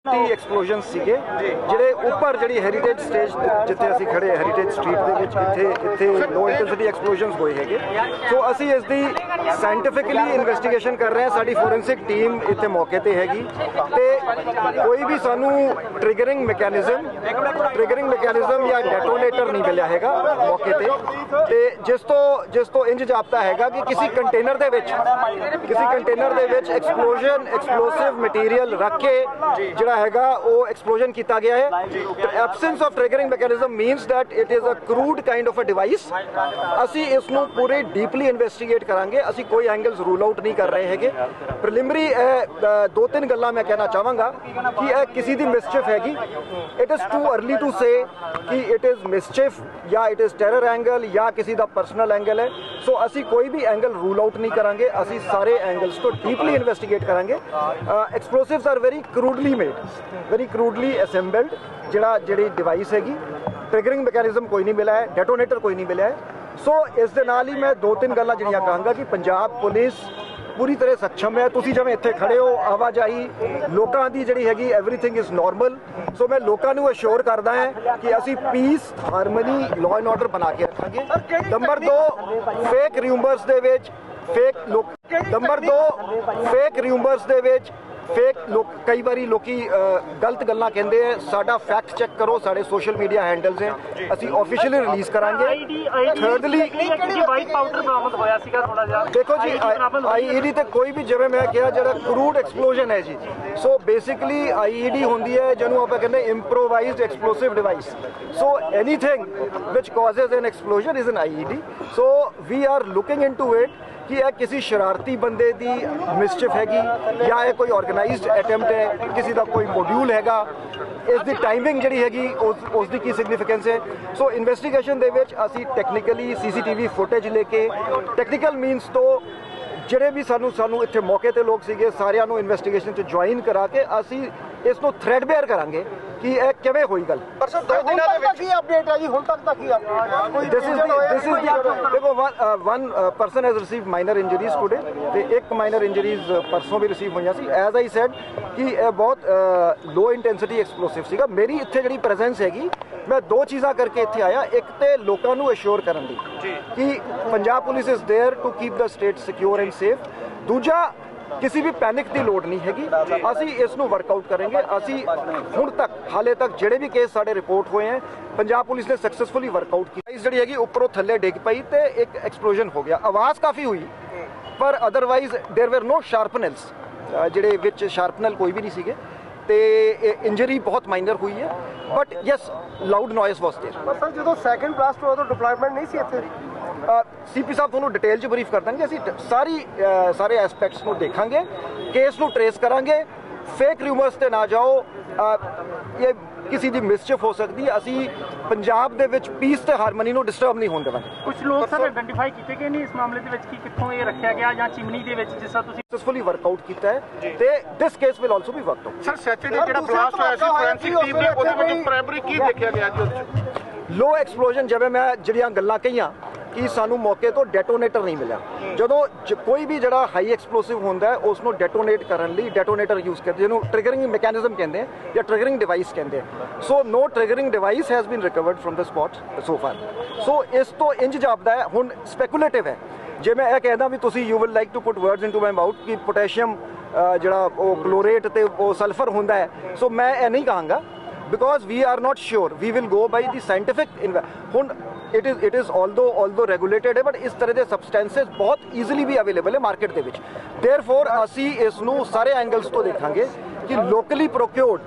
Explosion सीगे ਜਿਹੜੇ ਉੱਪਰ ਜਿਹੜੀ ਹੈਰੀਟੇਜ ਸਟੇਜ ਜਿੱਥੇ ਅਸੀਂ ਖੜੇ ਹੈਰੀਟੇਜ ਸਟਰੀਟ ਦੇ ਵਿੱਚ ਇੱਥੇ ਲੋ ਇੰਟੈਂਸਿਟੀ ਐਕਸਪਲੋਜਨਸ ਹੋਏ ਹੈਗੇ ਸੋ ਅਸੀਂ ਇਸ ਦੀ ਸਾਇੰਟੀਫਿਕਲੀ ਇਨਵੈਸਟੀਗੇਸ਼ਨ ਕਰ ਰਹੇ ਹਾਂ ਸਾਡੀ ਫੋਰੈਂਸਿਕ ਟੀਮ ਇੱਥੇ ਮੌਕੇ ਤੇ ਹੈਗੀ ਤੇ ਕੋਈ ਵੀ ਸਾਨੂੰ ਟ੍ਰਿਗਰਿੰਗ ਮੈਕੈਨਿਜ਼ਮ ਜਾਂ ਡੈਟੋਨੇਟਰ ਨਹੀਂ ਮਿਲਿਆ ਹੈਗਾ ਮੌਕੇ ਤੇ ਜਿਸ ਤੋਂ ਇੰਜ ਜਾਪਦਾ ਹੈਗਾ ਕਿ ਕਿਸੇ ਕੰਟੇਨਰ ਦੇ ਵਿੱਚ ਐਕਸਪਲੋਸਿਵ ਮਟੀਰੀਅਲ ਰੱਖ ਕੇ ਜਿਹੜਾ ਹੈਗਾ ਉਹ ਐਕਸਪਲੋਜਨ ਕੀਤਾ ਗਿਆ ਹੈ absence of triggering mechanism means that it is a crude kind of a device ਅਸੀਂ ਇਸ ਨੂੰ ਪੂਰੇ ਡੀਪਲੀ ਇਨਵੈਸਟੀਗੇਟ ਕਰਾਂਗੇ ਅਸੀਂ ਕੋਈ ਐਂਗਲਸ ਰੂਲ ਆਊਟ ਨਹੀਂ ਕਰ ਰਹੇ ਹੈਗੇ ਪ੍ਰੀਲਿਮਿਨਰੀ ਦੋ ਤਿੰਨ ਗੱਲਾਂ ਮੈਂ ਕਹਿਣਾ ਚਾਹਾਂਗਾ ਕਿ ਇਹ ਕਿਸੇ ਦੀ ਮਿਸਚਿਫ ਹੈਗੀ it is too early to say ਕਿ ਇਟ ਇਜ਼ ਮਿਸਚਿਫ ਜਾਂ ਇਟ ਇਜ਼ ਟੈਰਰ ਐਂਗਲ ਜਾਂ ਕਿਸੇ ਦਾ ਪਰਸਨਲ ਐਂਗਲ ਹੈ ਸੋ ਅਸੀਂ ਕੋਈ ਵੀ ਐਂਗਲ ਰੂਲ ਆਊਟ ਨਹੀਂ ਕਰਾਂਗੇ ਅਸੀਂ ਸਾਰੇ ਐਂਗਲਸ ਤੋਂ ਡੀਪਲੀ ਇਨਵੈਸਟੀਗੇਟ ਕਰਾਂਗੇ explosives are very crudely made very crudely assembled ਜਿਹੜੀ ਡਿਵਾਈਸ ਹੈਗੀ ਟ੍ਰਿਗਰਿੰਗ ਮੈਕੈਨਿਜ਼ਮ ਕੋਈ ਨਹੀਂ ਮਿਲਿਆ ਹੈ ਡੈਟੋਨੇਟਰ ਕੋਈ ਨਹੀਂ ਮਿਲਿਆ ਹੈ ਸੋ ਇਸ ਦੇ ਨਾਲ ਹੀ ਮੈਂ ਦੋ ਤਿੰਨ ਗੱਲਾਂ ਜਿਹੜੀਆਂ ਕਹਾਂਗਾ ਕਿ ਪੰਜਾਬ ਪੁਲਿਸ ਪੂਰੀ ਤਰ੍ਹਾਂ ਸક્ષਮ ਹੈ ਤੁਸੀਂ ਜਿਵੇਂ ਇੱਥੇ ਖੜੇ ਹੋ ਆਵਾਜਾਈ ਲੋਕਾਂ ਦੀ ਜਿਹੜੀ ਹੈਗੀ ਐਵਰੀਥਿੰਗ ਇਜ਼ ਨਾਰਮਲ ਸੋ ਮੈਂ ਲੋਕਾਂ ਨੂੰ ਅਸ਼ੋਰ ਕਰਦਾ ਹਾਂ ਕਿ ਅਸੀਂ piece harmony law and order ਬਣਾ ਕੇ ਰੱਖਾਂਗੇ ਨੰਬਰ 2 ਫੇਕ ਰਿਊਮਰਸ ਦੇ ਵਿੱਚ ਕਈ ਵਾਰੀ ਲੋਕੀ ਗਲਤ ਗੱਲਾਂ ਕਹਿੰਦੇ ਆ ਸਾਡਾ ਫੈਕਟ ਚੈੱਕ ਕਰੋ ਸਾਡੇ ਸੋਸ਼ਲ ਮੀਡੀਆ ਹੈਂਡਲਸ ਹੈ ਅਸੀਂ ਆਫੀਸ਼ੀਅਲੀ ਰਿਲੀਜ਼ ਕਰਾਂਗੇ ਥਰਡਲੀ ਵਾਈਟ ਪਾਊਡਰ ਬਰਾਮਦ ਹੋਇਆ ਸੀਗਾ ਥੋੜਾ ਜਿਹਾ ਦੇਖੋ ਜੀ ਆਈਈਡੀ ਤੇ ਕੋਈ ਵੀ ਜਿਵੇਂ ਮੈਂ ਕਿਹਾ ਜਿਹੜਾ ਕਰੂਡ ਐਕਸਪਲੋਜਨ ਹੈ ਜੀ ਸੋ ਬੇਸਿਕਲੀ ਆਈਈਡੀ ਹੁੰਦੀ ਹੈ ਜਿਹਨੂੰ ਆਪਾਂ ਕਹਿੰਦੇ improvised explosive device so anything which causes an explosion is an IED so we are looking into it कि यह किसी शरारती बंदे की मिसचिफ हैगी या यह कोई ऑर्गेनाइज्ड अटैम्प्ट है किसी का कोई मॉड्यूल हैगा इसकी टाइमिंग जी हैगी उसकी की सिग्निफिकेंस है सो इन्वेस्टिगेशन दे विच असी टैक्नीकली CCTV फुटेज लेके टैक्नीकल मीनस तो ਜਿਹੜੇ ਵੀ ਸਾਨੂੰ ਇੱਥੇ ਮੌਕੇ ਤੇ ਲੋਕ ਸੀਗੇ ਸਾਰਿਆਂ ਨੂੰ ਇਨਵੈਸਟੀਗੇਸ਼ਨ 'ਚ ਜੁਆਇਨ ਕਰਾ ਕੇ ਅਸੀਂ ਇਸ ਨੂੰ ਥ੍ਰੈਡ ਬੇਅਰ ਕਰਾਂਗੇ ਕਿ ਇਹ ਕਿਵੇਂ ਹੋਈ ਗੱਲ ਪਰ ਸਰ 2 ਦਿਨਾਂ ਦੇ ਵਿੱਚ ਕੀ ਅਪਡੇਟ ਹੈ ਜੀ ਹੁਣ ਤੱਕ ਦਾ ਕੀ ਅਪਡੇਟ ਕੋਈ ਦਿਸ ਇਜ਼ ਦੇਖੋ one person has received minor injuries today ਤੇ ਇੱਕ ਮਾਈਨਰ ਇੰਜਰੀਜ਼ ਪਰਸੋਂ ਵੀ ਰਿਸੀਵ ਹੋਈਆਂ ਸੀ ਐਜ਼ ਆਈ ਸੈਡ ਕਿ ਇਹ ਬਹੁਤ ਲੋ ਇੰਟੈਂਸਿਟੀ ਐਕਸਪਲੋਸਿਵ ਸੀਗਾ ਮੇਰੀ ਇੱਥੇ ਜਿਹੜੀ ਪ੍ਰੈਜ਼ੈਂਸ ਹੈਗੀ ਮੈਂ ਦੋ ਚੀਜ਼ਾਂ ਕਰਕੇ ਇੱਥੇ ਆਇਆ ਇੱਕ ਤੇ ਲੋਕਾਂ ਨੂੰ ਅਸ਼ੋਰ ਕਰਨ ਦੀ ਕਿ Punjab police is there to keep the state secure and safe ਦੂਜਾ ਕਿਸੇ ਵੀ ਪੈਨਿਕ ਦੀ ਲੋੜ ਨਹੀਂ ਹੈਗੀ ਅਸੀਂ ਇਸ ਨੂੰ ਵਰਕਆਊਟ ਕਰਾਂਗੇ ਅਸੀਂ ਹੁਣ ਤੱਕ ਹਾਲੇ ਤੱਕ ਜਿਹੜੇ ਵੀ ਕੇਸ ਸਾਡੇ ਰਿਪੋਰਟ ਹੋਏ ਹੈ ਪੰਜਾਬ ਪੁਲਿਸ ਨੇ ਸਕਸੈਸਫੁਲੀ ਵਰਕਆਊਟ ਕੀਤਾ ਜਿਹੜੀ ਹੈਗੀ ਉੱਪਰੋਂ ਥੱਲੇ ਡਿੱਗ ਪਈ ਤੇ ਇੱਕ ਐਕਸਪਲੋਜਨ ਹੋ ਗਿਆ ਆਵਾਜ਼ ਕਾਫੀ ਹੋਈ ਪਰ ਅਦਰਵਾਈਜ਼ देयर वर नो ਸ਼ਾਰਪਨਲਸ ਜਿਹੜੇ ਵਿੱਚ ਸ਼ਾਰਪਨਲ ਕੋਈ ਵੀ ਨਹੀਂ ਸੀਗੇ ਤੇ ਇੰਜਰੀ ਬਹੁਤ ਮਾਈਨਰ ਹੋਈ ਹੈ but yes loud noise was there ਪਰ ਸਰ ਜਦੋਂ ਸੈਕੰਡ ਬਲਾਸਟ ਹੋਇਆ ਤਾਂ ਡਿਪਲੋਇਮੈਂਟ ਨਹੀਂ ਸੀ ਇੱਥੇ ਸੀਪੀ ਸਾਹਿਬ ਤੁਹਾਨੂੰ ਡਿਟੇਲ 'ਚ ਬਰੀਫ ਕਰ ਦਾਂਗੇ ਅਸੀਂ ਸਾਰੇ ਐਸਪੈਕਟਸ ਨੂੰ ਦੇਖਾਂਗੇ ਕੇਸ ਨੂੰ ਟਰੇਸ ਕਰਾਂਗੇ ਫੇਕ ਰਿਊਮਰਸ ਤੇ ਨਾ ਜਾਓ ਇਹ ਕਿਸੇ ਦੀ ਮਿਸਚਿਫ ਹੋ ਸਕਦੀ ਹੈ ਅਸੀਂ ਪੰਜਾਬ ਦੇ ਵਿੱਚ ਪੀਸ ਤੇ ਹਾਰਮਨੀ ਨੂੰ ਡਿਸਟਰਬ ਨਹੀਂ ਹੋਣ ਦੇਵਾਂਗੇ ਕੁਝ ਲੋਕ ਸਰ ਆਇਡੈਂਟੀਫਾਈ ਕੀਤੇ ਗਏ ਨੇ ਇਸ ਮਾਮਲੇ ਦੇ ਵਿੱਚ ਕਿ ਕਿੱਥੋਂ ਇਹ ਰੱਖਿਆ ਗਿਆ ਜਾਂ ਚਿਮਨੀ ਦੇ ਵਿੱਚ ਜਿਸ ਤਰ੍ਹਾਂ ਤੁਸੀਂ ਸਕਸੈਸਫੁਲੀ ਵਰਕਆਊਟ ਕੀਤਾ ਹੈ ਤੇ this case will also B worked out sir Saturday ਜਿਹੜਾ ਬਲਾਸਟ ਹੋਇਆ ਸੀ ਫੋਰੈਂਸਿਕ ਟੀਮ ਨੇ ਉਹਦੇ ਵਿੱਚ ਪ੍ਰਾਇਮਰੀ ਕੀ ਦੇਖਿਆ ਗਿਆ ਜੀ ਉਹਦੇ ਵਿੱਚ ਲੋ ਐਕਸਪਲੋਜਨ ਜਿਵੇਂ ਮੈਂ ਜਿਹੜੀਆਂ ਗੱਲਾਂ ਕਹੀਆਂ ਕਿ ਸਾਨੂੰ ਮੌਕੇ ਤੋਂ ਡੈਟੋਨੇਟਰ ਨਹੀਂ ਮਿਲਿਆ ਜਦੋਂ ਕੋਈ ਵੀ ਜਿਹੜਾ ਹਾਈ ਐਕਸਪਲੋਸਿਵ ਹੁੰਦਾ ਹੈ ਉਸ ਨੂੰ ਡੈਟੋਨੇਟ ਕਰਨ ਲਈ ਡੈਟੋਨੇਟਰ ਯੂਜ਼ ਕਰਦੇ ਜਿਹਨੂੰ ਟ੍ਰਿਗਰਿੰਗ ਮੈਕੈਨਿਜ਼ਮ ਕਹਿੰਦੇ ਆ ਜਾਂ ਟ੍ਰਿਗਰਿੰਗ ਡਿਵਾਈਸ ਕਹਿੰਦੇ ਆ so no triggering device has been recovered from the spot so far so ਇਸ ਤੋਂ ਇੰਜ ਜਾਪਦਾ ਹੈ ਹੁਣ ਸਪੈਕੂਲੇਟਿਵ ਹੈ ਜੇ ਮੈਂ ਇਹ ਕਹਿੰਦਾ ਵੀ ਤੁਸੀਂ you will like to put words into my mouth ਕਿ ਪੋਟੈਸ਼ੀਅਮ ਜਿਹੜਾ ਉਹ ਕਲੋਰੇਟ ਤੇ ਉਹ ਸਲਫਰ ਹੁੰਦਾ ਹੈ ਸੋ ਮੈਂ ਇਹ ਨਹੀਂ ਕਹਾਂਗਾ because we are not sure we will go by the scientific ਹੁਣ it is although regulated ਹੈ but ਇਸ ਤਰ੍ਹਾਂ ਦੇ ਸਬਸਟੈਂਸਸ ਬਹੁਤ ਈਜ਼ੀਲੀ ਵੀ ਅਵੇਲੇਬਲ ਹੈ ਮਾਰਕੀਟ ਦੇ ਵਿੱਚ therefore ਅਸੀਂ ਇਸ ਨੂੰ ਸਾਰੇ ਐਂਗਲਸ ਤੋਂ ਦੇਖਾਂਗੇ ਕਿ ਲੋਕਲੀ ਪ੍ਰੋਕਿਊਰਡ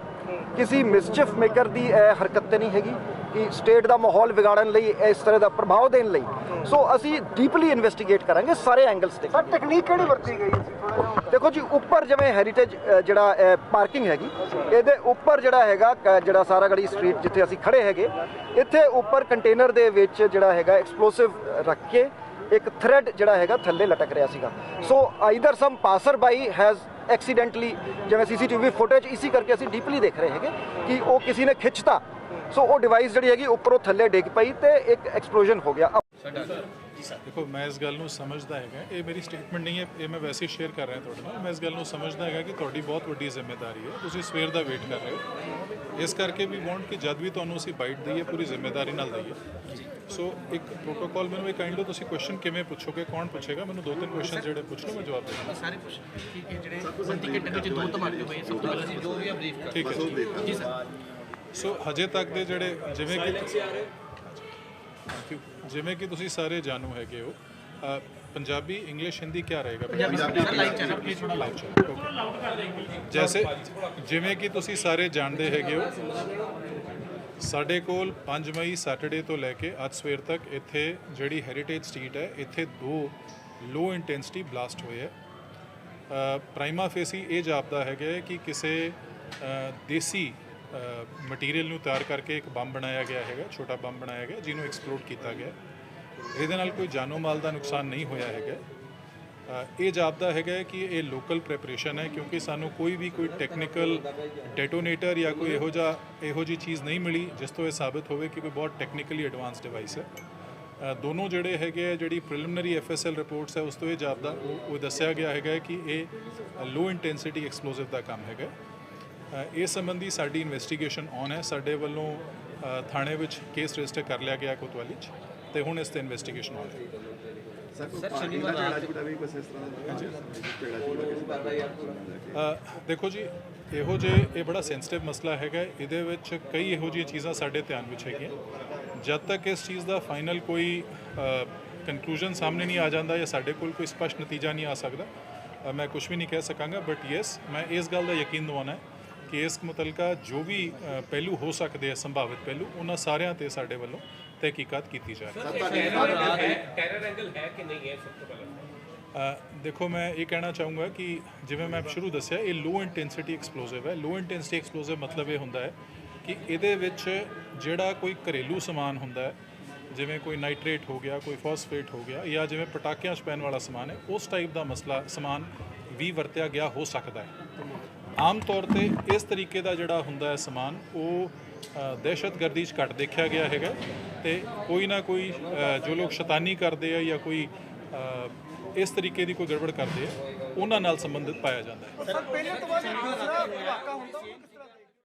ਕਿਸੇ ਮਿਸਚਿਫ ਮੇਕਰ ਦੀ ਹਰਕਤ ਤੇ ਨਹੀਂ ਹੈਗੀ ਕਿ ਸਟੇਟ ਦਾ ਮਾਹੌਲ ਵਿਗਾੜਨ ਲਈ ਇਸ ਤਰ੍ਹਾਂ ਦਾ ਪ੍ਰਭਾਵ ਦੇਣ ਲਈ ਸੋ ਅਸੀਂ ਡੀਪਲੀ ਇਨਵੈਸਟੀਗੇਟ ਕਰਾਂਗੇ ਸਾਰੇ ਐਂਗਲਸ ਤੇ ਸਰ ਟੈਕਨੀਕ ਕਿਹੜੀ ਵਰਤੀ ਗਈ ਸੀ ਦੇਖੋ ਜੀ ਉੱਪਰ ਜਿਵੇਂ ਹੈਰੀਟੇਜ ਜਿਹੜਾ ਪਾਰਕਿੰਗ ਹੈਗੀ ਇਹਦੇ ਉੱਪਰ ਜਿਹੜਾ ਹੈਗਾ ਜਿਹੜਾ ਸਾਰਾ ਗੜੀ ਸਟਰੀਟ ਜਿੱਥੇ ਅਸੀਂ ਖੜੇ ਹੈਗੇ ਇੱਥੇ ਉੱਪਰ ਕੰਟੇਨਰ ਦੇ ਵਿੱਚ ਜਿਹੜਾ ਹੈਗਾ ਐਕਸਪਲੋਸਿਵ ਰੱਖ ਕੇ ਇੱਕ ਥ੍ਰੈਡ ਜਿਹੜਾ ਹੈਗਾ ਥੱਲੇ ਲਟਕ ਰਿਹਾ ਸੀਗਾ so either some passer by has accidentally जिवें CCTV फुटेज इसी करके ਅਸੀਂ ਡੀਪਲੀ ਦੇਖ ਰਹੇ ਹੈਗੇ ਕਿ ਉਹ ਕਿਸੇ ਨੇ ਖਿੱਚਤਾ ਸੋ ਉਹ ਡਿਵਾਈਸ ਜਿਹੜੀ ਹੈਗੀ ਉੱਪਰੋਂ ਥੱਲੇ ਡਿੱਗ ਪਈ ਤੇ ਇੱਕ ਐਕਸਪਲੋਜਨ ਹੋ ਗਿਆ। देखो मैं इस गल ਨੂੰ ਸਮਝਦਾ ਹੈਗਾ, ਇਹ ਮੇਰੀ ਸਟੇਟਮੈਂਟ ਨਹੀਂ ਹੈ, ਇਹ ਮੈਂ ਵੈਸੇ ਸ਼ੇਅਰ ਕਰ ਰਿਹਾ ਤੁਹਾਡੇ ਨਾਲ। ਮੈਂ ਇਸ ਗੱਲ ਨੂੰ ਸਮਝਦਾ ਹੈਗਾ ਕਿ ਤੁਹਾਡੀ ਬਹੁਤ ਵੱਡੀ ਜ਼ਿੰਮੇਵਾਰੀ ਹੈ, ਤੁਸੀਂ ਸਵੇਰ ਦਾ ਵੇਟ ਕਰ ਰਹੇ ਹੋ। ਇਸ ਕਰਕੇ ਵੀ ਵਾਂਟ ਕਿ ਜਦ ਵੀ ਤੁਹਾਨੂੰ ਅਸੀਂ ਬਾਈਟ ਦਈਏ ਪੂਰੀ ਜ਼ਿੰਮੇਵਾਰੀ ਨਾਲ ਦਈਏ। ਸੋ ਇੱਕ ਪ੍ਰੋਟੋਕਾਲ ਮੈਨੂੰ ਇਹ ਕਾਈਂਡ ਆਫ ਤੁਸੀਂ ਕੁਐਸਚਨ ਕਿਵੇਂ ਪੁੱਛੋਗੇ, ਕੌਣ ਪੁੱਛੇਗਾ, ਮੈਨੂੰ 2-3 ਕੁਐਸਚਨ ਜਿਹੜੇ ਪੁੱਛ ਲਓ ਮੈਂ ਜਵਾਬ ਦੇਵਾਂਗਾ। ਸਾਰੇ ਕੁਝ ਠੀਕ ਹੈ। ਜਿਹੜੇ ਬੰਦੀ ਘੰਟੇ ਵਿੱਚ 2 ਧਮਾਕੇ ਹੋਏ, ਸਭ ਤੋਂ ਪਹਿਲਾਂ ਜੋ ਵੀ ਆ ਬਰੀਫ ਕਰ। ਠੀਕ ਹੈ ਜੀ ਸਰ। ਸੋ ਹਜੇ ਤੱਕ ਦੇ ਜਿਹੜੇ ਜਿਵੇਂ ਕਿ ਤੁਸੀਂ ਸਾਰੇ ਜਾਣੂ ਹੈਗੇ ਹੋ, ਪੰਜਾਬੀ ਇੰਗਲਿਸ਼ ਹਿੰਦੀ ਕੀ ਰਹੇਗਾ? ਲਾਈਵ ਚੈਨਲ ਪਲੀਜ਼ ਥੋੜਾ ਲਾਈਵ ਚੈਨਲ। ਜੈਸੇ ਜਿਵੇਂ ਕਿ ਤੁਸੀਂ ਸਾਰੇ ਜਾਣਦੇ ਹੈਗੇ ਹੋ, ਸਾਡੇ ਕੋਲ 5 ਮਈ ਸੈਟਰਡੇ ਤੋਂ ਲੈ ਕੇ ਅੱਜ ਸਵੇਰ ਤੱਕ ਇੱਥੇ ਜਿਹੜੀ ਹੈਰੀਟੇਜ ਸਟਰੀਟ ਹੈ, ਇੱਥੇ 2 ਲੋ ਇੰਟੈਂਸਿਟੀ ਬਲਾਸਟ ਹੋਏ ਹੈ। ਪ੍ਰਾਈਮਾ ਫੇਸੀ ਇਹ ਜਾਪਦਾ ਹੈਗਾ ਕਿ ਕਿਸੇ ਦੇਸੀ ਮਟੀਰੀਅਲ ਨੂੰ ਤਿਆਰ ਕਰਕੇ ਇੱਕ ਬੰਬ ਬਣਾਇਆ ਗਿਆ ਹੈਗਾ, ਛੋਟਾ ਬੰਬ ਬਣਾਇਆ ਗਿਆ ਜਿਹਨੂੰ ਐਕਸਪਲੋਡ ਕੀਤਾ ਗਿਆ। ਇਹਦੇ ਨਾਲ ਕੋਈ ਜਾਨੋ ਮਾਲ ਦਾ ਨੁਕਸਾਨ ਨਹੀਂ ਹੋਇਆ ਹੈਗਾ। ਇਹ ਜਾਪਦਾ ਹੈਗਾ ਕਿ ਇਹ ਲੋਕਲ ਪ੍ਰੈਪਰੇਸ਼ਨ ਹੈ, ਕਿਉਂਕਿ ਸਾਨੂੰ ਕੋਈ ਟੈਕਨੀਕਲ ਡੈਟੋਨੇਟਰ ਜਾਂ ਕੋਈ ਇਹੋ ਜਿਹੀ ਚੀਜ਼ ਨਹੀਂ ਮਿਲੀ ਜਿਸ ਤੋਂ ਇਹ ਸਾਬਿਤ ਹੋਵੇ ਕਿ ਕੋਈ ਬਹੁਤ ਟੈਕਨੀਕਲੀ ਐਡਵਾਂਸ ਡਿਵਾਈਸ ਹੈ। ਦੋਨੋਂ ਜਿਹੜੇ ਹੈਗੇ ਜਿਹੜੀ ਪ੍ਰੀਲਿਮਿਨਰੀ FSL ਰਿਪੋਰਟਸ ਹੈ ਉਸ ਤੋਂ ਇਹ ਜਾਪਦਾ ਉਹ ਦੱਸਿਆ ਗਿਆ ਹੈਗਾ ਕਿ ਇਹ ਲੋ ਇੰਟੈਂਸਿਟੀ ਐਕਸਪਲੋਸਿਵ ਦਾ ਕੰਮ ਹੈਗਾ। ਇਸ ਸੰਬੰਧੀ ਸਾਡੀ ਇਨਵੈਸਟੀਗੇਸ਼ਨ ਔਨ ਹੈ। ਸਾਡੇ ਵੱਲੋਂ ਥਾਣੇ ਵਿੱਚ ਕੇਸ ਰਜਿਸਟਰ ਕਰ ਲਿਆ ਗਿਆ ਕੋਤਵਾਲੀ 'ਚ, ਤੇ ਹੁਣ ਇਸ ਤੇ ਇਨਵੈਸਟੀਗੇਸ਼ਨ ਔਨ ਹੈ। ਦੇਖੋ ਜੀ, ਇਹ ਬੜਾ ਸੈਂਸਿਟਿਵ ਮਸਲਾ ਹੈਗਾ। ਇਹਦੇ ਵਿੱਚ ਕਈ ਇਹੋ ਜਿਹੀਆਂ ਚੀਜ਼ਾਂ ਸਾਡੇ ਧਿਆਨ ਵਿੱਚ ਹੈਗੀਆਂ। ਜਦ ਤੱਕ ਇਸ ਚੀਜ਼ ਦਾ ਫਾਈਨਲ ਕੋਈ ਕਨਕਲੂਜਨ ਸਾਹਮਣੇ ਨਹੀਂ ਆ ਜਾਂਦਾ ਜਾਂ ਸਾਡੇ ਕੋਲ ਕੋਈ ਸਪਸ਼ਟ ਨਤੀਜਾ ਨਹੀਂ ਆ ਸਕਦਾ, ਮੈਂ ਕੁਝ ਵੀ ਨਹੀਂ ਕਹਿ ਸਕਾਂਗਾ। ਬਟ ਯੈਸ, ਮੈਂ ਇਸ ਗੱਲ ਦਾ ਯਕੀਨ ਦਿਵਾਉਣਾ ਹੈ ਕਿ ਇਸ ਮੁਤਲਕਾ ਜੋ ਵੀ ਪਹਿਲੂ ਹੋ ਸਕਦੇ ਆ, ਸੰਭਾਵਿਤ ਪਹਿਲੂ, ਉਹਨਾਂ ਸਾਰਿਆਂ ਤੇ ਸਾਡੇ ਵੱਲੋਂ ਤਹਿਕੀਕਾਤ ਕੀਤੀ ਜਾ ਰਹੀ ਹੈ। ਟੈਰਰ ਐਂਗਲ ਹੈ ਕਿ ਨਹੀਂ ਹੈ? ਸਭ ਤੋਂ ਪਹਿਲਾਂ ਦੇਖੋ, ਮੈਂ ਇਹ ਕਹਿਣਾ ਚਾਹੂੰਗਾ ਕਿ ਜਿਵੇਂ ਮੈਂ ਸ਼ੁਰੂ ਦੱਸਿਆ, ਇਹ ਲੋ ਇੰਟੈਂਸਿਟੀ ਐਕਸਪਲੋਸਿਵ ਹੈ। ਲੋ ਇੰਟੈਂਸਿਟੀ ਐਕਸਪਲੋਸਿਵ ਮਤਲਬ ਇਹ ਹੁੰਦਾ ਹੈ ਕਿ ਇਹਦੇ ਵਿੱਚ ਜਿਹੜਾ ਕੋਈ ਘਰੇਲੂ ਸਮਾਨ ਹੁੰਦਾ ਹੈ, ਜਿਵੇਂ ਕੋਈ ਨਾਈਟ੍ਰੇਟ ਹੋ ਗਿਆ, ਕੋਈ ਫਾਸਫੇਟ ਹੋ ਗਿਆ, ਜਾਂ ਜਿਵੇਂ ਪਟਾਕਿਆਂ 'ਚ ਪੈਣ ਵਾਲਾ ਸਮਾਨ ਹੈ, ਉਸ ਟਾਈਪ ਦਾ ਸਮਾਨ ਵੀ ਵਰਤਿਆ ਗਿਆ ਹੋ ਸਕਦਾ ਹੈ। ਆਮ ਤੌਰ ਤੇ ਇਸ ਤਰੀਕੇ ਦਾ ਜਿਹੜਾ ਹੁੰਦਾ ਹੈ ਸਮਾਨ, ਉਹ ਦਹਿਸ਼ਤਗਰਦੀ 'ਚ ਘੱਟ ਦੇਖਿਆ ਗਿਆ ਹੈਗਾ, ਤੇ ਕੋਈ ਨਾ ਕੋਈ ਜੋ ਲੋਕ ਸ਼ੈਤਾਨੀ ਕਰਦੇ ਆ ਜਾਂ ਕੋਈ ਇਸ ਤਰੀਕੇ ਦੀ ਕੋਈ ਗੜਬੜ ਕਰਦੇ ਆ, ਉਹਨਾਂ ਨਾਲ ਸੰਬੰਧਿਤ ਪਾਇਆ ਜਾਂਦਾ ਹੈ।